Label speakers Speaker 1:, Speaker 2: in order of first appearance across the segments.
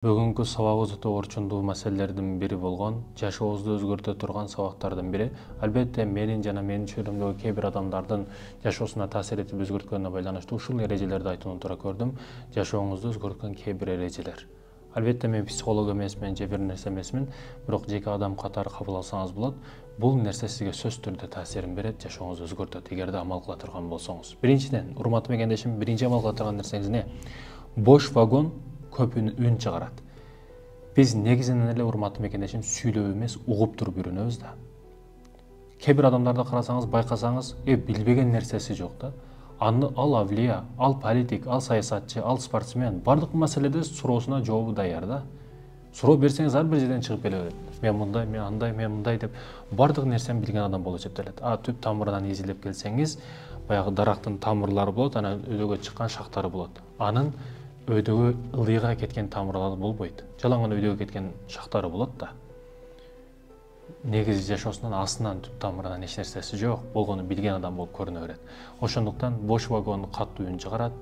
Speaker 1: Бүгүнкү сабагыбыз өтө орчундуу маселелердин бири болгон, жашообузду өзгөртө турган сабактардын бири. Албетте, менин жана менин чөйрөмдөгү кээ бир адамдардын жашоосуна таасир этип өзгөрткөнүнө байланыштуу ушул эрежелерди айтууну туура көрдүм. Жашооңузду өзгөрткөн кээ бир эрежелер. Албетте, мен психолог эмесмин же бир нерсе эмесмин, бирок жеке адам катары кабыл алсаңыз болот. Бул нерсе сизге сөзсүз түрдө таасирин берет, жашооңузду өзгөртөт, эгерде амал кыла турган болсоңуз. Биринчиден, урматтуу мекендешим, биринчи амал кыла турган нерсеңиз эмне? Бош вагон көп үн чыгарат. Биз негизинен эле урматтуу мекендешим сүйлөп эмес, угуп туруп үйрөнөбүз да. Кээ бир адамдарды карасаңыз, байкасаңыз, билбеген нерсеси жок да. Ал авлия, ал политик, ал саясатчы, ал спортсмен, бардык маселеде суроосуна жообу даяр да. Суроо берсеңиз ар бир жерден чыгып келе берет. Мен мындай, мен андай, мен мындай деп бардык нерсени билген адам болуп эсептелет. Түп тамырынан изилеп келсеңиз, баягы дарактын тамырлары болот, анан өйдөгө чыккан шактары болот. Анын өйдөгө ылыйга кеткен тамырлары болбойт. Жалаң гана өйдөгө кеткен шактары болот да. Негизи жашоосунан астынан түп тамырынан эч нерсеси жок, болгону билген адам болуп көрүнө берет. Ошондуктан бош вагон катуу үн чыгарат.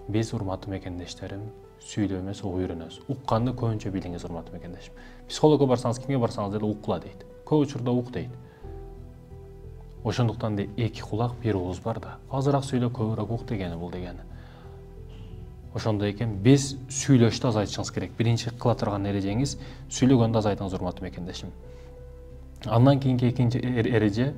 Speaker 1: Биз, урматтуу мекендештерим, сүйлөп эмес, угуп үйрөнөбүз. Укканды көбүнчө билиңиз, урматтуу мекендешим. Психологко барсаңыз, кимге барсаңыз деле уккула дейт. Көп учурда ук дейт. Ошондуктан да эки кулак, бир ооз бар да. Азыраак сүйлө, көбүрөөк ук дегени бул дегени. Ошондой экен, биз сүйлөштү азайтышыңыз керек. Биринчи кыла турган эрежеңиз сүйлөгөндү азайтыңыз, урматтуу мекендешим. Андан кийинки экинчи эреже,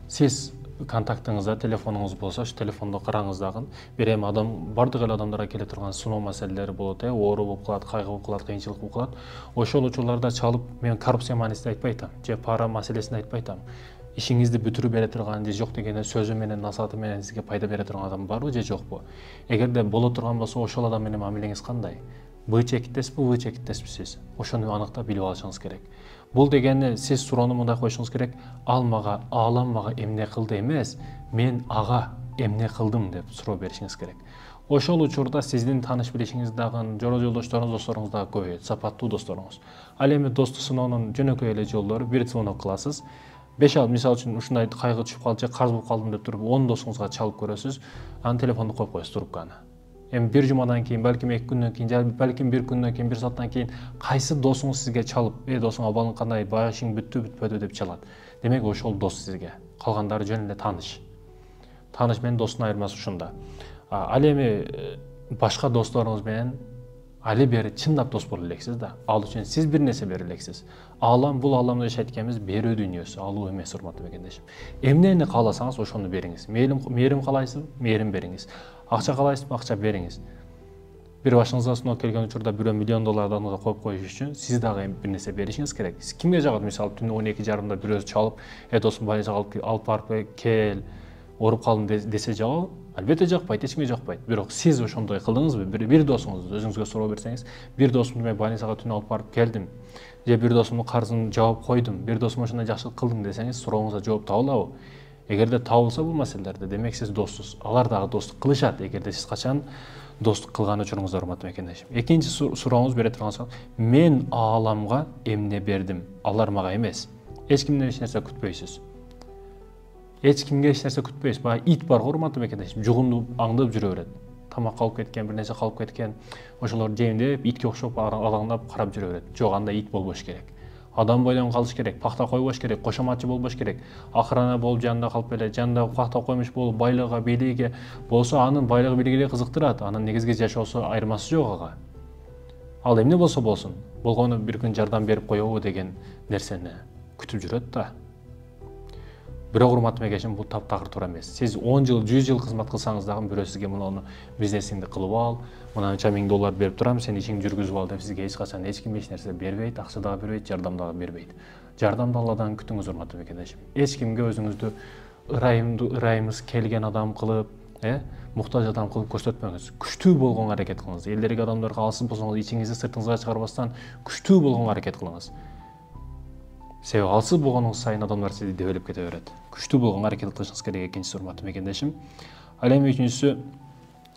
Speaker 1: сиз контактыңызда телефонуңуз болсо, ошо телефондо караңыз дагы. Бир эми адам, бардык эле адамдарга келе турган сыноо маселелери болот, оору болуп калат, кайгы болуп калат, кыйынчылык болуп калат. Ошол учурларда чалып, мен коррупция маанисинде айтпай атам, же пара маселесинде айтпай атам. Ишиңизди бүтүрүп бере турган же жок дегенде сөзү менен, насааты менен сизге пайда бере турган адам барбы же жокпу? Эгерде боло турган болсо, ошол адам менен мамилеңиз кандай? В чекиттесизби, В чекиттесизби сиз? Ошону аныктап билип алышыңыз керек. Бул дегени сиз суроону мындай коюшуңуз керек. Аалам мага эмне кылды эмес, мен ага эмне кылдым деп суроо беришиңиз керек. Ошол учурда сиздин тааныш билишиңиз дагы, досторуңуз дагы көбөйөт, сапаттуу досторуңуз. Ал эми достук сыноонун жөнөкөй эле жолдору, бир звонок кыласыз. 5 мисалы үчүн ушундай кайгы түшүп калды же карыз болуп калдым деп туруп 10 досуңузга чалып көрөсүз, анан телефонду коюп коесуз трубканы. Эми бир жумадан кийин, балким 2 күндөн кийин, же балким 1 күндөн кийин, 1 сааттан кийин кайсы досуңуз сизге чалып, досуң абалың кандай, баягы ишиң бүттү, бүтпөдү деп чалат. Демек ошол дос сизге. Калгандары жөн эле тааныш. Тааныш менен достун айырмасы ушунда. Ал эми башка досторуңуз менен али бери чындап дос боло элексиз да. Ал үчүн сиз бир нерсе бере элексиз. Бул ааламда жашайт экенбиз, берүү дүйнөсү, алуу эмес, урматтуу мекендешим. Эмнени кааласаңыз ошону бериңиз. Мээрим каалайсызбы? Мээрим бериңиз. Акча каалайсызбы? Акча бериңиз. Бир башыңызга сыноо келген учурда бирөө $1 миллион адамга коюп коюш үчүн сиз дагы бир нерсе беришиңиз керек. Сиз кимге жагат? Мисалы түнү 12:30 бирөөсү чалып, досум больницага алып барып кел, ооруп калдым десе жагабы? Албетте жакпайт, эч кимге жакпайт. Бирок сиз ошондой кылдыңызбы? Бир досуңуз өзүңүзгө суроо берсеңиз, бир досумду мен больницага түнү алып барып келдим, же бир досумдун карызын жаап койдум, бир досума ошондой жакшылык кылдым десеңиз, сурооңузга жооп табылабы? Эгерде табылса бул маселелерде, демек сиз доссуз. Алар дагы достук кылышат, эгерде сиз качан достук кылган учуруңузда, урматтуу мекендешим. Экинчи сурооңуз бере турган суроо, мен ааламга эмне бердим? Алар мага эмес. Эч кимден эч нерсе күтпөйсүз. Эч кимге эч нерсе күтпөйсүз. Баягы ит бар го, урматтуу мекендешим, жугунду аңдып жүрө берет. Тамак калып кеткен, бир нерсе калып кеткен, ошолорду жейм деп итке окшоп алаңдап карап жүрө берет. Жок, андай ит болбош керек. Адам бойдон калыш керек, пахта койбош керек, кошоматчы болбош керек. Охрана болуп жанында калып эле, жанында пахта коймуш болуп, байлыгы, бийлиги болсо, анын байлыгы, бийлиги кызыктырат, анын негизги жашоосу айырмасы жок ага. Ал эмне болсо болсун, болгону бир күн жардам берип коебу деген нерсени күтүп жүрөт да. Бирок, урматтуу мекендешим, бул таптакыр туура эмес. Сиз 10 жыл, 100 жыл кызмат кылсаңыз дагы бирөө сизге муну бизнесиңди кылып ал, мынанча $1000 берип турам, сен ишиңди жүргүзүп ал деп сизге эч качан эч ким эч нерсе бербейт, акча дагы бербейт, жардам дагы бербейт. Жардамды Алладан күтүңүз, урматтуу мекендешим. Эч кимге өзүңүздү ырайымыз келген адам кылып, муктаж адам кылып көрсөтпөңүз. Күчтүү болгонго аракет кылыңыз. Элдерге адамдарга алсыз болсоңуз, ичиңизди сыртыңызга чыгарбастан күчтүү болгонго аракет кылыңыз. Себеби алсыз болгонуңуз сайын адамдар сизди дебелеп кете берет. Күчтүү болгонго аракет кылышыңыз керек, экинчиси, урматтуу мекендешим. Ал эми үчүнчүсү,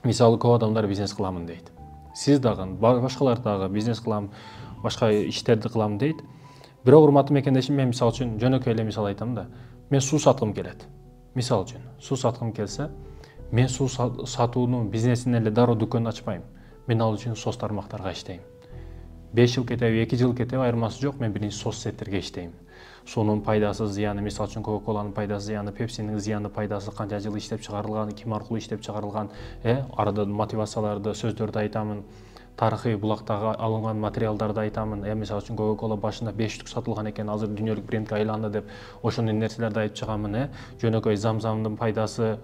Speaker 1: мисалы көп адамдар бизнес кыламын дейт. Сиз дагы, башкалар дагы бизнес кылам, башка иштерди кылам дейт. Бирок, урматтуу мекендешим, мен мисалы үчүн жөнөкөй эле мисал айтам да. Мен суу саткым келет. Мисалы үчүн, суу саткым келсе, мен суу сатуунун бизнесин эле дароо дүкөн ачпайм. Мен ал үчүн соц тармактарга иштейм. 5 жыл кетеби, 2 жыл кетеби айырмасы жок. Мен биринчи соцсеттерге иштейм. Сунун пайдасы, зыяны, мисалы үчүн Coca-Cola'нын пайдасы, зыяны, Pepsi'нин зыяны, пайдасы, канча жыл иштеп чыгарылган, ким аркылуу иштеп чыгарылган, арада мотивацияларды, сөздөрдү айтамын. Тарыхый булактагы алынган материалдарды айтамын. Мисалы үчүн Coca-Cola башында 500 сатылган экен, азыр дүйнөлүк брендке айланды деп ошондой нерселерди айтып чыгамын. Жөнөкөй замзамдын пайдасы,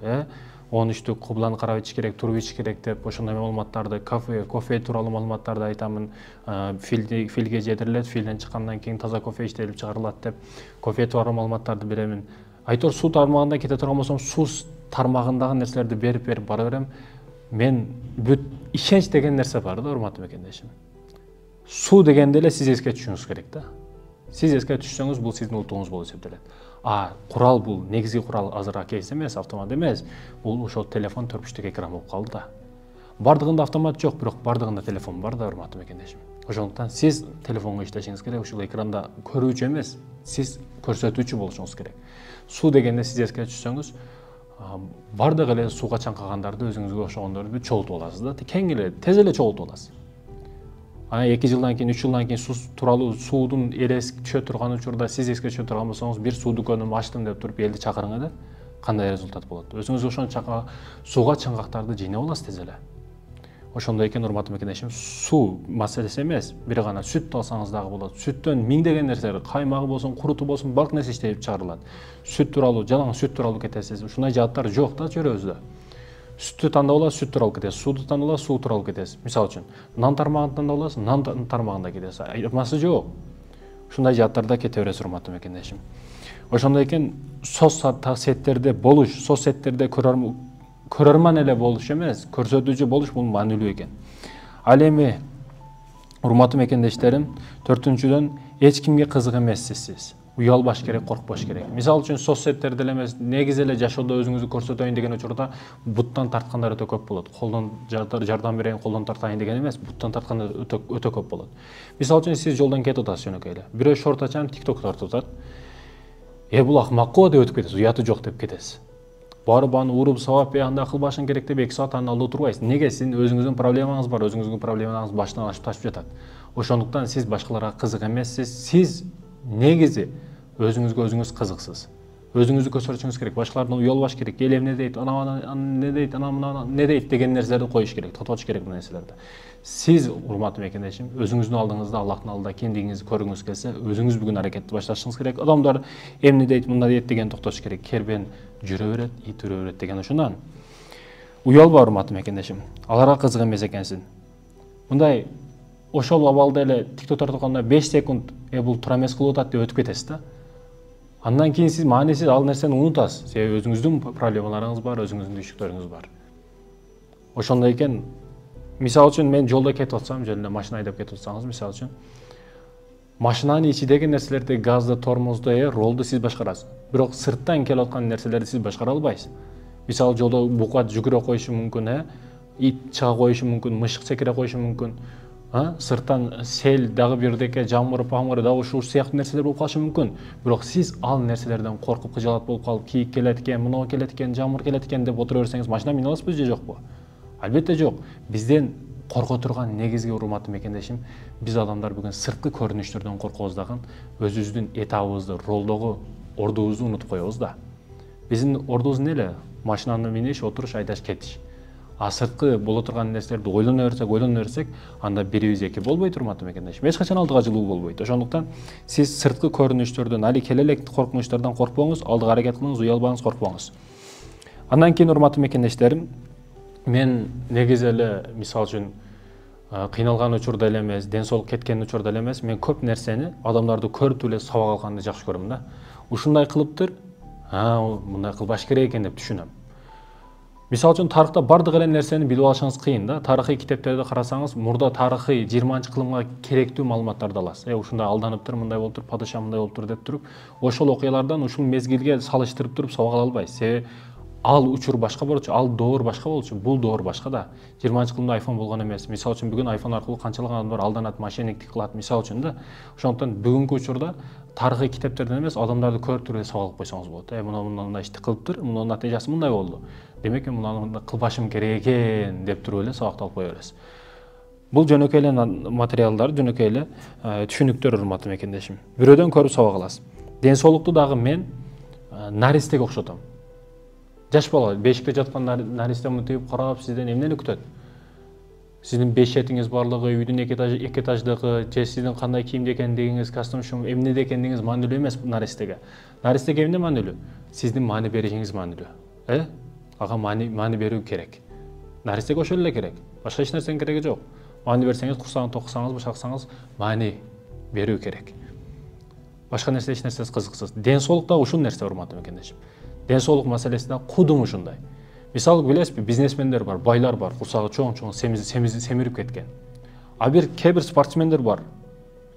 Speaker 1: 13 кубланы карап ич керек, туруп ич керек деп ошондой маалыматтарды, кофе тууралуу маалыматтарды айтамын. Филге жедирилет, филден чыккандан кийин таза кофе иштелип чыгарылат деп кофе тууралуу маалыматтарды беремин. Айтор суу тармагында кете турган болсом, суу тармагындагы нерселерди берип бара берем. Мен бүт ишенч деген нерсе бар да, урматтуу мекендешим. Суу дегенде эле сиз эске түшүңүз керек да. Сиз эске түшсөңүз, бул сиздин утуңуз болуп эсептелет. Курал бул негизги курал азыр кейс эмес, автомат эмес. Бул ошол телефон төрпүчтүк экран болуп калды да. Бардыгында автомат жок, бирок бардыгында телефон бар да, урматтуу мекендешим. Ошондуктан сиз телефонго иштешиңиз керек, ушул экранда көрүүчү эмес, сиз көрсөтүүчү болушуңуз керек. Суу дегенде сиз эске түшсөңүз, бардык эле сууга чаңкагандарды, өзүңүзгө ошогондорду чогултуп аласыз да. Кең эле, тез эле чогултуп аласыз. Ана 2 жылдан кийин, 3 жылдан кийин суу тууралуу суудун элес түшө турган учурда сиз эске түшө турган болсоңуз, бир суу дүкөнүн ачтым деп туруп элди чакырыңыз да. Кандай результат болот? Өзүңүз ошончо сууга чаңгактарды жыйнап аласыз тез эле. Ошондой экен, урматтуу мекендешим, суу маселеси эмес, бир гана сүт алсаңыз дагы болот. Сүттөн миңдеген нерселер, каймагы болсун, куруту болсун, бардык нерсе иштелип чыгарылат. Сүт тууралуу, жалаң сүт тууралуу кетесиз. Ушундай жааттар жок да чөйрөбүздө. Сүттү тандап аласыз, сүт тууралуу кетесиз. Сууду тандап аласыз, суу тууралуу кетесиз. Мисалы үчүн, нан тармагын тандап аласыз, нан тармагында кетесиз. Айырмасы жок. Ушундай жааттарда кете бересиз, урматтуу мекендешим. Ошондой экен, соцсеттерде болуш, соцсеттерде көрөрман эле болуш эмес, көрсөтүүчү болуш бул маанилүү экен. Ал эми, урматтуу мекендештерим, 4-дүн эч кимге кызык эмессиз сиз. Уялбаш керек, коркпош керек. Мисалы үчүн соцсеттерде эле эмес, негизи эле жашоодо өзүңүздү көрсөтөйүн деген учурда буттан тарткандар өтө көп болот. Колдон жардам берейин, колдон тартайын деген эмес, буттан тарткандар өтө көп болот. Мисалы үчүн сиз жолдон кетип атасыз жөнөкөй эле. Бирөө шорт ачам, TikTok тартып атат. Бул акмак го деп өтүп кетесиз, уяты жок деп кетесиз. Барып аны уруп сабап, андай кылбашың керек деп 2 саат анын алдында отурбайсыз. Неге? Сиздин өзүңүздүн проблемаңыз бар, өзүңүздүн проблемаңыз башынан ашып ташып жатат. Ошондуктан сиз башкаларга кызык эмессиз. Сиз негизи өзүңүзгө өзүңүз кызыксыз. Өзүңүздү көтөрүшүңүз керек, башкалардан уялбаш керек. Эл эмне дейт, не дейт, не дейт деген нерселерди коюш керек, тототуш керек бул нерселерди. Сиз, урматтуу мекендешим, өзүңүздүн алдыңызда, Аллахтын алдында кимдигиңизди көргүңүз келсе, өзүңүз бүгүн аракетти башташыңыз керек. Адамдар эмне дейт, мында дейт деген токтош керек. Кербен жүрө берет, ит үрө берет деген ошондан. Уялба, урматтуу мекендешим. Аларга кызык эмес экенсиң. Мындай ошол абалда эле TikTok тартып 5 секунд бул туура эмес кылып атат деп өтүп кетесиз да. Андан кийин сиз маанисиз ал нерсени унутасыз. Себеби өзүңүздүн проблемаларыңыз бар, өзүңүздүн түйшүктөрүңүз бар. Ошондой экен, мисалы үчүн мен жолдо кетип атсам, жөн эле машина айдап кетип атсаңыз, мисалы үчүн, машинанын ичидеги нерселерди, газды, тормозду, ролду сиз башкарасыз. Бирок сырттан келип аткан нерселерди сиз башкара албайсыз. Мисалы жолдо бука жүгүрө коюшу мүмкүн, ит чыга коюшу мүмкүн, мышык секире коюшу мүмкүн. Сырттан сел, дагы бирдеке, жамгыр, памгыр, дагы ушул сыяктуу нерселер болуп калышы мүмкүн. Бирок сиз ал нерселерден коркуп кыжалат болуп калып, кийик келет экен, мынау келет экен, жамгыр келет экен деп отура берсеңиз, машина мине аласызбы же жокпу? Албетте жок. Бизден корко турган негизги, урматтуу мекендешим, биз адамдар бүгүн сырткы көрүнүштөрдөн коркобуз дагы, өзүбүздүн этабыбызды, ролдогу ордубузду унутуп коебуз да. Биздин ордубуз эмне? Машинаны миниш, отуруш, айдаш, кетиш. Сырткы боло турган нерселерди ойлоно берсек, анда 1+2 болбойт, урматтуу мекендешим. Эч качан алдыга жылуу болбойт. Ошондуктан сиз сырткы көрүнүштөрдөн, али келе элек коркунучтардан коркпоңуз, алдыга аракет кылыңыз, уялбаңыз, коркпоңуз. Андан кийин, урматтуу мекендештерим, мен негизи эле, мисалы үчүн, кыйналган учурда эле эмес, ден соолук кеткен учурда эле эмес, мен көп нерсени адамдарды көрүп эле сабак алганды жакшы көрөм да. Ушундай кылыптыр, мындай кылбаш керек экен деп түшүнөм. Мисалы үчүн, тарыхта бардык эле нерсени билип алышыңыз кыйын да. Тарыхый китептерди карасаңыз, мурда тарыхый 20-кылымга керектүү маалыматтарды аласыз. Ушундай алданыптыр, мындай болуптур, падыша мындай болуптур деп туруп, ошол окуялардан ушул мезгилге салыштырып туруп сабак ала албайсыз. Себеби ал учур башка болчу, ал доор башка болчу, бул доор башка да. 20-кылымда iPhone болгон эмес. Мисалы үчүн, бүгүн iPhone аркылуу канчалаган адамдар алданат, мошенниктик кылат, мисалы үчүн да. Ошондуктан бүгүнкү учурда тарыхый китептерден эмес, адамдарды көрүп туруп сабак алып койсоңуз болот. Мындай ишти кылыптыр, мунун натыйжасы мындай болду. Демек, муну кылбашым керек экен деп туруп эле сабакты алып кое бересиз. Бул жөнөкөй эле материалдар, жөнөкөй эле түшүнүктөр урматтуу мекендешим. Бирөөдөн көрүп сабак аласыз. Ден соолукту дагы мен наристеге окшотом. Жаш бала бешикте жаткан наристе мынтип карап сизден эмнени күтөт? Сиздин бешетиңиз барлыгы, үйдүн эки этаждыгы, же сиздин кандай кийимде экендигиңиз, костюм эмнеде экендигиңиз маанилүү эмес наристеге. Наристеге эмне маанилүү? Сиздин маани беришиңиз маанилүү. Ага маани берүү керек. Наристеге ошол эле керек. Башка эч нерсенин кереги жок. Маани берсеңиз, курсагын токусаңыз, бошаксаңыз, маани берүү керек. Башка нерсе эч нерсесиз кызыксыз. Ден соолук да ушул нерсе урматтуу мекендешим. Ден соолук маселеси да кудум ушундай. Мисалы билесизби, бизнесмендер бар, байлар бар, курсагы чоң семирип кеткен. А бир кээ бир спортсмендер бар.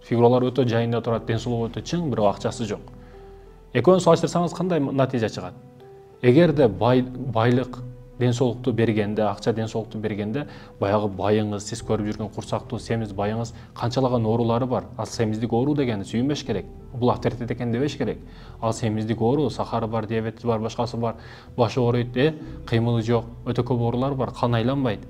Speaker 1: Фигуралар өтө жайында турат, ден соолугу өтө чың, бирок акчасы жок. Экөөнүн салыштырсаңыз кандай натыйжа чыгат? Эгерде байлык ден соолукту бергенде, акча ден соолукту бергенде, баягы байыңыз, сиз көрүп жүргөн курсактуу семиз байыңыз канчалаган оорулары бар. Ал семиздик оору дегени сүйүнбеш керек. Бул авторитет экен дебеш керек. Ал семиздик оору, сахары бар, диабети бар, башкасы бар, башы ооруйт, кыймылы жок, өтө көп оорулар бар, кан айланбайт.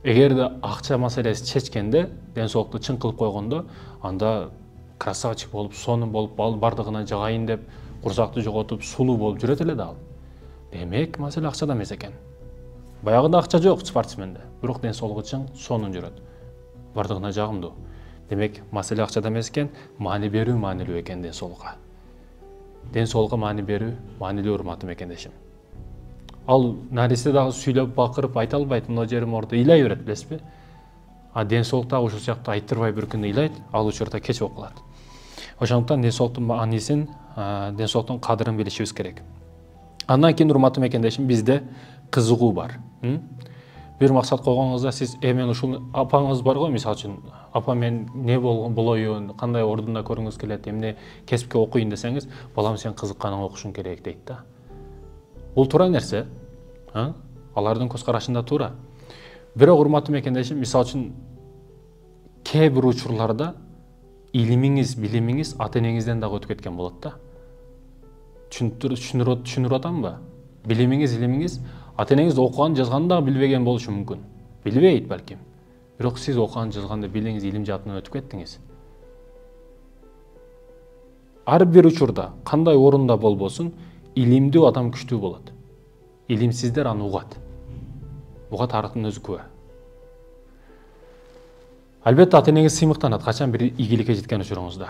Speaker 1: Эгерде акча маселеси чечкенде, ден соолукту чың кылып койгондо, анда красавчик болуп, сонун болуп, бардыгына жагайын деп, курсакту жоготуп, сулуу болуп жүрөт эле да ал. Демек, маселе акчада эмес экен. Баягыда акча жок спортсменде, бирок ден соолугу чың, сонун жүрөт. Бардыгына жагымдуу. Демек, маселе акчада эмес экен, маани берүү маанилүү экен ден соолукка. Ден соолукка маани берүү маанилүү урматтуу мекендешим. Ал наристе дагы сүйлөп, бакырып айта албайт, мына жерим орто ыйлай берет, билесизби? А ден соолук дагы ушул сыяктуу айттырбай бир күнү ыйлайт, ал учурда кеч болуп калат. Ошондуктан ден соолуктун маанисин, ден соолуктун кадырын билишибиз керек. Андан кийин урматтуу мекендешим, бизде кызыгуу бар. Бир максат койгоңузда сиз мен ушул апаңыз бар го, мисалы үчүн, апа мен не болоюн, кандай ордунда көргүңүз келет, эмне кесипке окуйун десеңиз, балам сен кызыкканың окушуң керек дейт да. Бул туура нерсе. Алардын көз карашында туура. Бирок урматтуу мекендешим, мисалы үчүн кээ бир учурларда илимиңиз, билимиңиз ата энеңизден дагы өтүп кеткен болот да. Түшүнүп атамбы? Билимиңиз, илимиңиз ата энеңиз окуган, жазганды дагы билбеген болушу мүмкүн. Билбейт балким. Бирок сиз окуган, жазганды билиңиз, илим жаатынан өтүп кеттиңиз. Ар бир учурда, кандай орунда болбосун, илимдүү адам күчтүү болот. Илимсиздер аны угат. Буга тарыхтын өзү күбө. Албетте ата энеңиз сыймыктанат качан бир ийгиликке жеткен учуруңузда.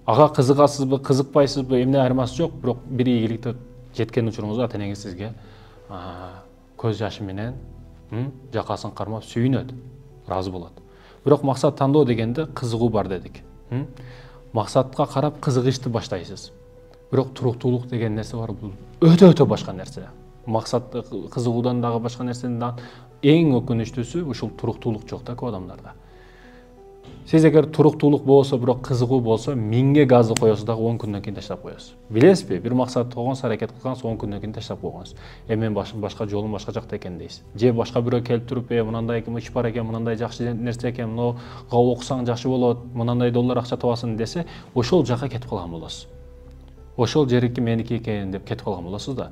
Speaker 1: Ага кызыгасызбы, кызыкпайсызбы, эмне айырмасы жок, бирок бир ийгиликте жеткен учуруңузда ата энеңиз сизге көз жашы менен жакасын кармап сүйүнөт, ыраазы болот. Бирок максат тандоо дегенде кызыгуу бар дедик. Максатка карап кызыгышты баштайсыз. Бирок туруктуулук деген нерсе бар, бул өтө башка нерсе. Максат кызыгуудан дагы башка нерсенин эң өкүнүчтүүсү ушул туруктуулук жок да көп адамдарда. Сиз эгер туруктуулук болсо, бирок кызыгуу болсо, 1000ге газды коесуз дагы 10 күндөн кийин таштап коесуз. Билесизби? Бир максатты койгонсуз, аракет кылсаңыз 10 күндөн кийин таштап койгонсуз. Мен башка жолум башка жакта экен дейсиз. Же башка бирөө келип туруп, мынандай иш бар экен, мынандай жакшы нерсе экен, мынага окусаң жакшы болот, мынандай доллар акча табасың десе, ошол жака кетип калган болосуз. Ошол жерики меники экен деп кетип калган болосуз да.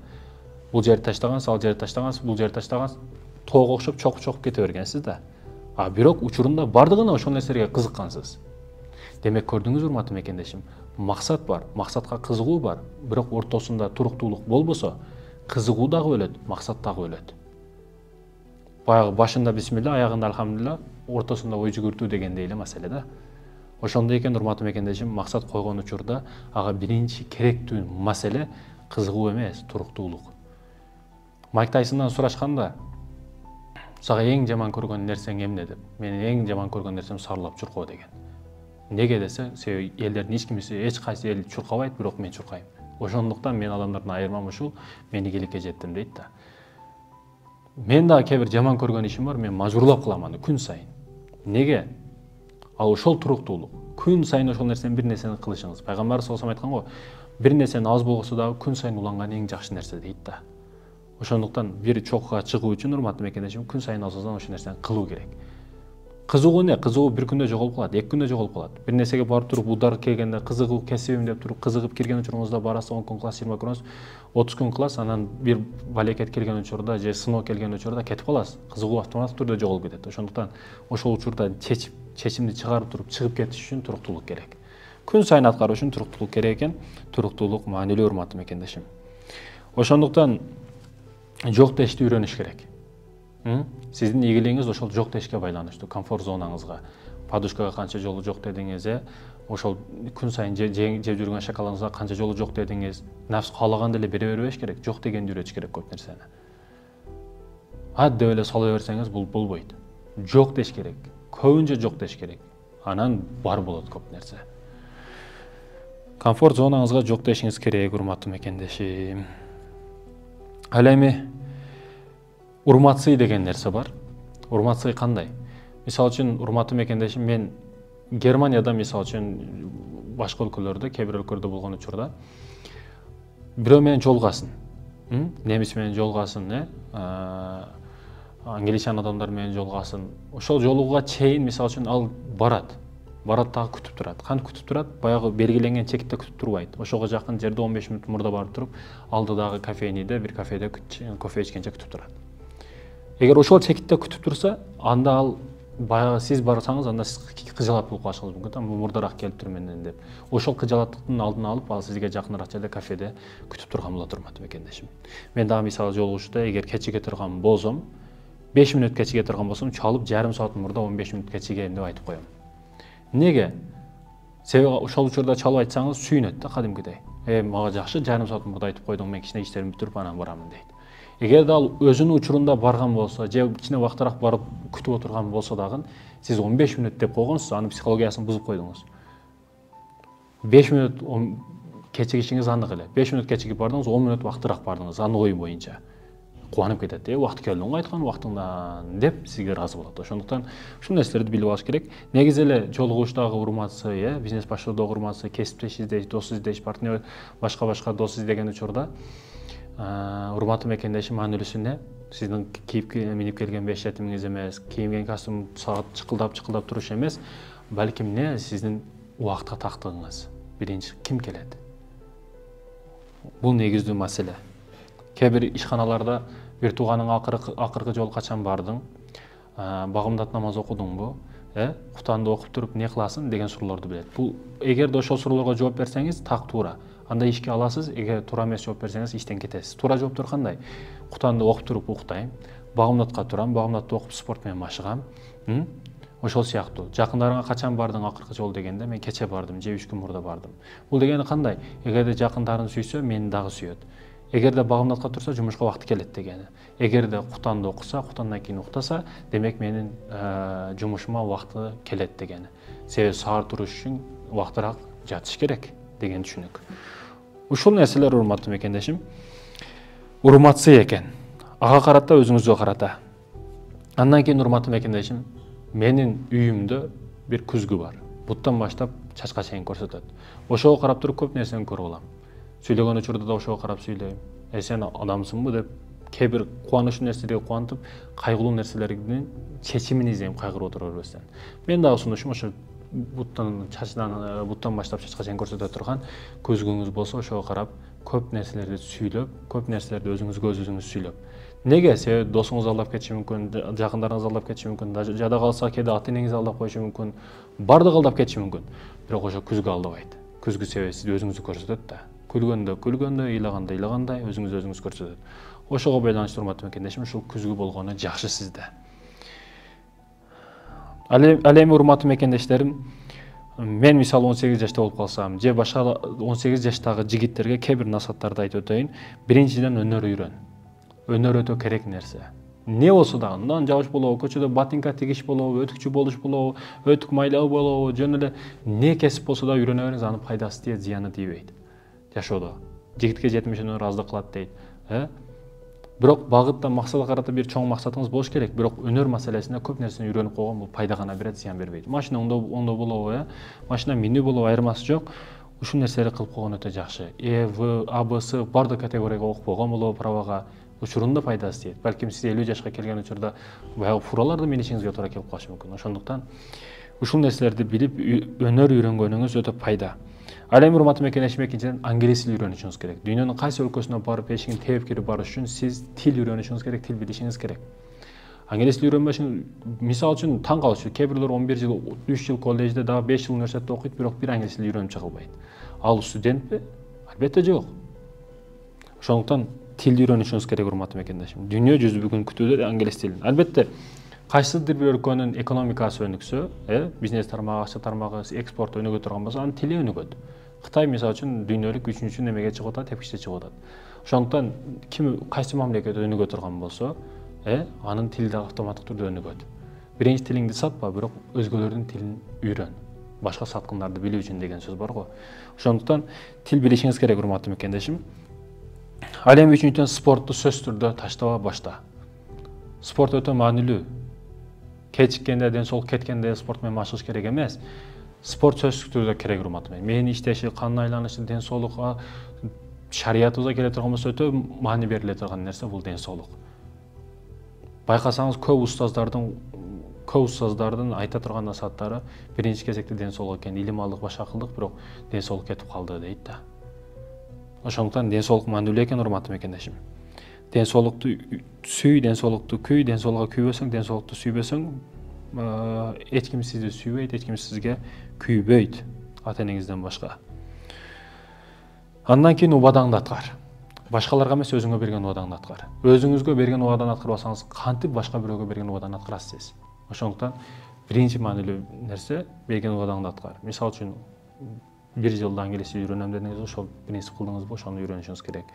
Speaker 1: Бул жерди таштагансыз, ал жерди таштагансыз, бул жерди таштагансыз, тоого окшоп чокуп кете бергенсиз да. А бирок учурунда бардыгына ошол нерселерге кызыккансыз. Демек көрдүңүз урматтуу мекендешим, максат бар, максатка кызыгуу бар, бирок ортосунда туруктуулук болбосо, кызыгуу дагы өлөт, максат дагы өлөт. Баягы башында бисмилла, аягында алхамдулилла, ортосунда ой жүгүртүү дегендей эле маселе да. Ошондой экен урматтуу мекендешим, максат койгон учурда ага биринчи керектүү маселе кызыгуу эмес, туруктуулук. Майк Тайсондан сурашканда, сага эң жаман көргөн нерсең эмне деп. Менин эң жаман көргөн нерсем сарылап чуркоо деген. Неге десе, себеби элдердин эч кимиси, эч кайсы эл чуркабайт, бирок мен чуркайм. Ошондуктан мен адамдардан айырмам ушул, мен ийгиликке жеттим дейт да. Мен дагы кээ бир жаман көргөн ишим бар, мен мажбурлап кылам аны күн сайын. Неге? Ал ошол туруктуулук. Күн сайын ошол нерсени бир нерсени кылышыңыз. Пайгамбар саллаллаху алейхи айткан го, бир нерсени аз болгосо дагы күн сайын уланган эң жакшы нерсе дейт да. Ошондуктан бир чокуга чыгуу үчүн урматтуу мекендешим, күн сайын азаздан ошол нерсени кылуу керек. Кызыгуу не? Кызыгуу бир күндө жоголуп калат, 2 күндө жоголуп калат. Бир нерсеге барып туруп удар келгенде кызыгуу кесибим деп туруп кызыгып кирген учуруңузда барасыз, 10 күн кыласыз, 20 күн, 30 күн кыласыз, анан бир балекет келген учурда же сыноо келген учурда кетип каласыз. Кызыгуу автоматтык түрдө жоголуп кетет. Ошондуктан ошол учурда чечимди чыгарып туруп чыгып кетиш үчүн туруктуулук керек. Күн сайын аткаруу үчүн туруктуулук керек экен. Туруктуулук маанилүү, урматтуу мекендешим. Ошондуктан жок дешти үйрөнүш керек. Сиздин ийгилигиңиз ошол жок дешке байланыштуу, комфорт зонаңызга. Подушкага канча жолу жок дедиңиз, ошол күн сайын жеп жүргөн шоколадыңызга канча жолу жок дедиңиз. Нафс каалаганда эле бере бербеш керек, жок дегенди үйрөтүш керек көп нерсени. Деп эле сала берсеңиз бул болбойт. Жок деш керек. Көбүнчө жок деш керек. Анан бар болот көп нерсе. Комфорт зонаңызга жок дешиңиз керек, урматтуу мекендешим. Ал эми урматсый деген нерсе бар. Урматсый кандай? Мисалы үчүн, урматтуу мекендешим, мен Германияда, мисалы үчүн, башка өлкөлөрдө, кээ бир өлкөлөрдө болгон учурда бирөө менен жолугасын. Немис менен жолугасын, англичан адамдар менен жолугасын. Ошол жолугууга чейин, мисалы үчүн, ал барат дагы күтүп турат. Кантип күтүп турат? Баягы белгиленген чекитте күтүп турбайт. Ошого жакын жерде 15 мүнөт мурда барып туруп, алдыдагы кафейниде, бир кафеде кофе ичкенче күтүп турат. Эгер ошол чекитте күтүп турса, анда ал баягы сиз барсаңыз, анда сиз кыжалат болуп калышыңыз мүмкүн. Мурдараак келип тур менден деп. Ошол кыжалаттыктын алдын алып, ал сизге жакыныраак жерде кафеде күтүп турган болот, урматтуу мекендешим. Мен дагы мисалы жолугушта эгер кечиге турган болсом, 5 мүнөт кечиге турган болсом, чалып жарым саат мурда 15 мүнөт кечигем деп айтып коем. Неге? Себеби ошол учурда чалып айтсаңыз сүйүнөт да кадимкидей. Мага жакшы, жарым саат мурда айтып койдуң, мен кичине иштеримди бүтүрүп анан барамын дейт. Эгер да ал өзүнүн учурунда барган болсо, же кичине убактыраак барып күтүп отурган болсо дагы, сиз 15 мүнөт деп койгонсуз, анын психологиясын бузуп койдуңуз. 5 мүнөт кечигишиңиз анык эле. 5 мүнөт кечигип бардыңыз, 10 мүнөт убактыраак бардыңыз, анын ою боюнча. Кубанып кетет, убакыт келдиң, айткан убактыңдан деп сизге ыраазы болот. Ошондуктан ушул нерселерди билип алыш керек. Негизи эле жолугуштагы урматсый, бизнес баштоодогу урматсый, кесиптеш издеш, дос издеш, партнер, башка дос издеген учурда урматтуу мекендешим, маанилүүсүнө сиздин кийип минип келген бешетимиңиз эмес, кийинген костюм саат чыкылдап туруш эмес, балким сиздин убакытка тактыгыңыз. Биринчи ким келет? Бул негиздүү маселе. Кээ бир ишканаларда бир тууганың акыркы жолу качан бардың, багымдат намаз окудуңбу, кутанды окуп туруп не кыласың деген суроолорду берет. Бул эгерде ошол суроолорго жооп берсеңиз, так туура. Анда ишке аласыз, эгер туура эмес жооп берсеңиз, иштен кетесиз. Туура жооптор кандай? Кутанды окуп туруп уктайм, багымдатка турам, багымдатты окуп спорт менен машыгам. Ошол сыяктуу. Жакындарыңа качан бардың акыркы жолу дегенде, мен кече бардым, же 3 күн мурда бардым. Бул дегени кандай? Эгерде жакындарын сүйсө, мени дагы сүйөт. Эгерде багымдатка турса, жумушка убакыт келет дегени. Эгерде кутанды окуса, кутандан кийин уктаса, демек менин жумушума убакыты келет дегени. Себеби саар туруш үчүн убактыраак жатыш керек деген түшүнүк. Ушул нерселер, урматтуу мекендешим, урматсый экен. Ага карата, өзүңүзгө карата. Андан кийин, урматтуу мекендешим, менин үйүмдө бир күзгү бар. Буттан баштап чачка чейин көрсөтөт. Ошого карап туруп көп нерсени көрүп алам. Сүйлөгөн учурда да ошого карап сүйлөйм. Сен адамсыңбы деп, кээ бир кубанычтуу нерселерге кубантып, кайгылуу нерселердин чечимин издейм, кайгырып отура бербестен. Мен дагы сунушум ошо буттан баштап чачка чейин көрсөтө турган көзгүңүз болсо, ошого карап көп нерселерди сүйлөп, көп нерселерди өзүңүзгө өзүңүз сүйлөп. Неге? Себеби досуңуз алдап кетиши мүмкүн, жакындарыңыз алдап кетиши мүмкүн, жада калса кээде ата-энеңиз алдап коюшу мүмкүн, бардыгы алдап кетиши мүмкүн. Бирок ошо күзгү алдабайт. Күзгү себеби сиз өзүңүздү көрсөтөт да. Күлгөндө, ыйлагандай өзүңүз көрсөтөт. Ошого байланыштуу, урматтуу мекендешим, ушул күзгү болгону жакшы сизде. Ал эми, урматтуу мекендештерим, мен мисалы 18 жашта болуп калсам, же башка 18 жаштагы жигиттерге кээ бир насааттарды айтып өтөйүн. Биринчиден, өнөр үйрөн. Өнөр өтө керек нерсе. Не болсо дагы, мындан жабыш болобу, көчөдө ботинка тигиш болобу, өтүкчү болуш болобу, өтүк майлоо болобу, жөн эле не кесип болсо да үйрөнө бериңиз, анын пайдасы тиет, зыяны тийбейт. Жашоодо. Жигитке жетмиш өнөр аздык кылат дейт. Бирок багытта, максатка карата бир чоң максатыңыз болуш керек. Бирок өнөр маселесинде көп нерсени үйрөнүп койгон, бул пайда гана берет, зыян бербейт. Машина ондо болобу, машина минүү болобу, айырмасы жок. Ушул нерселерди кылып койгон өтө жакшы. В, А, Б, С бардык категорияга окуп койгон болобу, правага, учурунда пайдасы тиет. Балким сиз 50 жашка келген учурда баягы фуралар да менишиңизге туура келип калышы мүмкүн. Ошондуктан ушул нерселерди билип өнөр үйрөнгөнүңүз өтө пайда. Ал эми урматтуу мекендешим, экинчиден англис тилин үйрөнүшүңүз керек. Дүйнөнүн кайсы өлкөсүнө барып эшигин тееп кирип барыш үчүн сиз тил үйрөнүшүңүз керек, тил билишиңиз керек. Англис тил үйрөнбөшүң, мисалы үчүн таң калышы, кээ бирлер 11 жыл, 3 жыл коллежде, дагы 5 жыл университетте окуйт, бирок бир англис тилин үйрөнүп чыга албайт. Ал студентпи? Албетте жок. Ошондуктан тилди үйрөнүшүңүз керек, урматтуу мекендешим. Дүйнө жүзү бүгүн күтүүдө англис тилин. Албетте кайсыдыр бир өлкөнүн экономикасы өнүксө, бизнес тармагы, акча тармагы, экспорт өнүгө турган болсо, анын тили өнүгөт. Кытай мисалы үчүн дүйнөлүк 3-чү немеге чыгып атат, тепкичте чыгып атат. Ошондуктан ким кайсы мамлекет өнүгө турган болсо, анын тили да автоматтык түрдө өнүгөт. Биринчи тилиңди сатпа, бирок өзгөлөрдүн тилин үйрөн. Башка саткындарды билүү үчүн деген сөз бар го. Ошондуктан тил билишиңиз керек, урматтуу мекендешим. Ал эми үчүнчүдөн спортту сөзсүз түрдө таштаба башта. Спорт өтө маанилүү. Кечиккенде, ден соолук кеткенде спорт менен машыгыш керек эмес. Спорт сөзсүз түрдө керек, урматтуу мекендешим. Мээнин иштеши, кандын айланышы, ден соолукка, шариятыбызга келе турган болсо өтө маани бериле турган нерсе бул ден соолук. Байкасаңыз көп устаздардын айта турган насааттары биринчи кезекте ден соолук экен. Илим алдык, башка кылдык, бирок ден соолук кетип калды дейт да. Ошондуктан ден соолук маанилүү экен, урматтуу мекендешим. Ден соолукту сүй, ден соолукту күй, ден соолукка күйбөсөң, ден соолукту сүйбөсөң, эч ким сизди сүйбөйт, эч ким сизге күйбөйт, ата энеңизден башка. Андан кийин убадаңды аткар. Башкаларга эмес, өзүңө берген убадаңды аткар. Өзүңүзгө берген убаданы аткарбасаңыз, кантип башка бирөөгө берген убаданы аткарасыз? Ошондуктан биринчи маанилүү нерсе берген убадаңды аткар. Мисалы үчүн 1 жылда англис тилин үйрөнөм дедиңиз, ошол принцип кылдыңызбы, ошону үйрөнүшүңүз керек.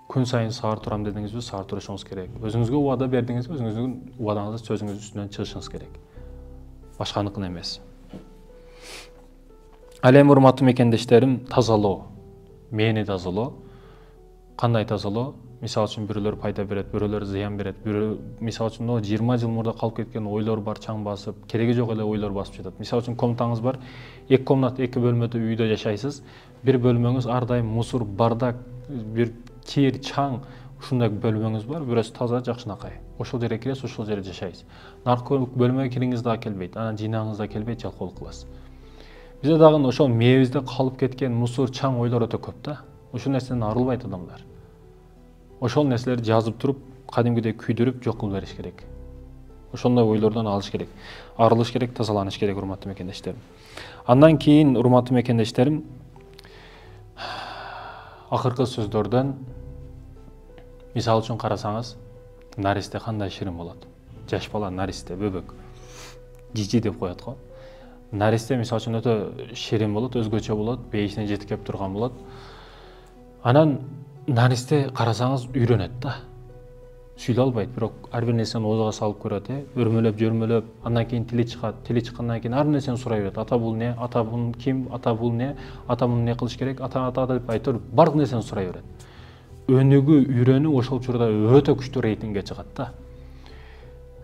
Speaker 1: Күн сайын саар турам дедиңизби, саар турушуңуз керек. Өзүңүзгө убада бердиңизби, өзүңүздүн убадаңызды сөзүңүз үстүнөн чыгышыңыз керек. Башканыкын эмес. Ал эми урматтуу мекендештерим, тазалоо. Мээни тазалоо. Кандай тазалоо? Мисалы үчүн бирөөлөр пайда берет, бирөөлөр зыян берет. Мисалы үчүн 20 жыл мурда калып кеткен ойлор бар, чаң басып, кереги жок эле ойлор басып жатат. Мисалы үчүн комнатаңыз бар, 2 комнат, 2 бөлмөдө үйдө жашайсыз. Бир бөлмөңүз ар дайым мусор, бардак, бир кир, чаң, ушундай бөлмөңүз бар, бирөөсү таза, жакшынакай. Ошол жерге киресиз, ошол жерде жашайсыз. Наркы бөлмөгө кириңиз да келбейт, анан жыйнагыңыз да келбейт, жалкоолук кыласыз. Бизде дагы ошол мээбизде калып кеткен мусор, чаң ойлор өтө көп да. Ушул нерседен арылбайт адамдар. Ошол нерселерди жазып туруп, кадимгидей күйдүрүп жок кылып бериш керек. Ошондой ойлордон алыш керек, арылыш керек, тазаланыш керек, урматтуу мекендештерим. Андан кийин, урматтуу мекендештерим, акыркы сөздөрдөн, мисалы үчүн карасаңыз, наристе кандай ширин болот? Жаш бала наристе, бөбөк, жижи деп коет го. Наристе мисалы үчүн өтө ширин болот, өзгөчө болот, бейишине жетип кеп турган болот. Анан наристе карасаңыз үйрөнөт да. Сүйлөй албайт, бирок ар бир нерсени оозуга салып көрөт, өрмөлөп, жөрмөлөп, андан кийин тили чыгат. Тили чыккандан кийин ар нерсени сурай берет. Ата бул не? Ата бул ким? Ата бул не? Ата муну не кылыш керек? Ата деп айтып, бардык нерсени сурай берет. Өнүгүү, үйрөнүү ошол учурда өтө күчтүү рейтингге чыгат да.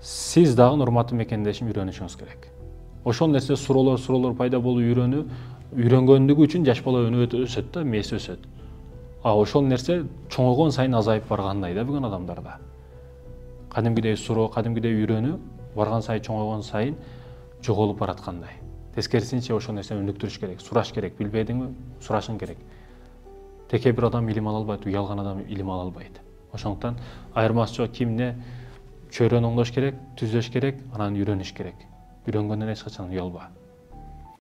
Speaker 1: Сиз дагы, урматтуу мекендешим, үйрөнүшүңүз керек. Ошол нерсе суроолор пайда болуп үйрөнгөндүгү үчүн жаш бала өсөт да, мээси өсөт. Ошол нерсе чоңойгон сайын азайып баргандай да бүгүн адамдарда. Кадимгидей суроо, кадимгидей үйрөнүү барган сайын, чоңойгон сайын жоголуп бараткандай. Тескерисинче ошол нерсени өнүктүрүш керек, сураш керек, билбедиңби? Сурашың керек. Теке бир адам илим ала албайт, уялган адам илим ала албайт. Ошондуктан айырмасы жок, кимне чөйрөнү оңдош керек, түзөш керек, анан үйрөнүш керек. Үйрөнгөндөн эч качан уялба.